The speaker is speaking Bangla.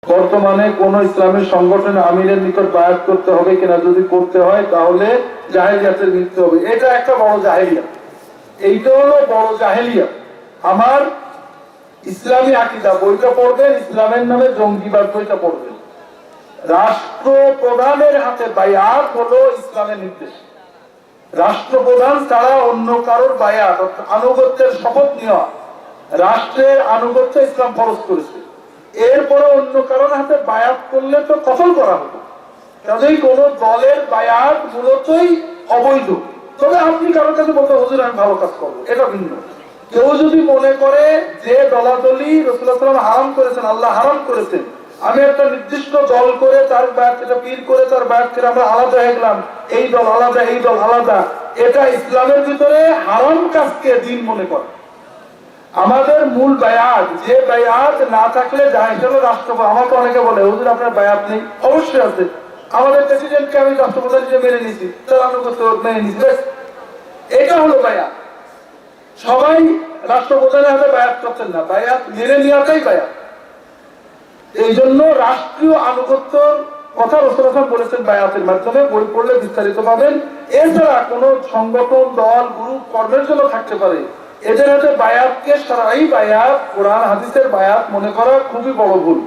বর্তমানে কোন ইসলামী সংগঠনে আমিরের নিকট বায়াত করতে হবে কিনা, যদি করতে হয় তাহলে জাহেলিয়াতের মৃত্যু হবে। এটা একটা বড় জাহেলিয়াত, এইটা হলো বড় জাহেলিয়াত। আমার ইসলামী আকীদা বইটা পড়বেন, ইসলামের নামে জঙ্গিবাদ বইটা পড়বেন। রাষ্ট্রপ্রধানের হাতে বায়াত হলো ইসলামের নির্দেশ। রাষ্ট্রপ্রধান ছাড়া অন্য কারোর বায়াত অর্থাৎ আনুগত্যের শপথ নেওয়া, রাষ্ট্রের আনুগত্য ইসলাম ফরজ করেছে। এরপরে অন্য কারোর হাতে বায়াত করলে তো কতল করা হতো। কাজেই কোন দলের বায়াত মূলতই অবৈধ। তবে আপনি কারোর কাছে বলতে হুজুর আমি ভালো কাজ করবো, এটা ভিন্ন। কেউ যদি মনে করে যে দলাদলি রাসূলুল্লাহ সাল্লাল্লাহু আলাইহি ওয়াসাল্লাম হারাম করেছেন, আল্লাহ হারাম করেছেন, আমি একটা নির্দিষ্ট দল করে তার বায়াতটা পীর করে তার বায়াত করে আমরা আলাদা হয়ে গেলাম, এই দল আলাদা এই দল আলাদা, এটা ইসলামের ভিতরে হারাম কাজকে দিন মনে করে। আমাদের মূল বায়াত, যে বায়াত না থাকলে যায় সেটা রাষ্ট্রপতি। আমাকে অনেকে বলে হুজুর আপনার বায়াত নেই, অবশ্যই আছে। আমাদের প্রেসিডেন্টকে আমি রাষ্ট্রপ্রধান হিসেবে মেনে নিয়েছি, তার আনুগত্য মেনে নিয়েছি, এটা হলো বায়াত। সবাই রাষ্ট্রপ্রধানের হাতে বায়াত করছেন না, বায়াত মেনে নেওয়াটাই বায়াত। এই জন্য রাষ্ট্রীয় আনুগত্যর কথা রাসূলুল্লাহ বলেছেন বায়াতের মাধ্যমে, বই পড়লে বিস্তারিত পাবেন। এছাড়া কোন সংগঠন, দল, গ্রুপ কর্মের জন্য থাকতে পারে, এদের হাতে বায়াতকে শরঈ বায়াত, কোরআন হাদিসের বায়াত মনে করা খুবই বড় ভুল।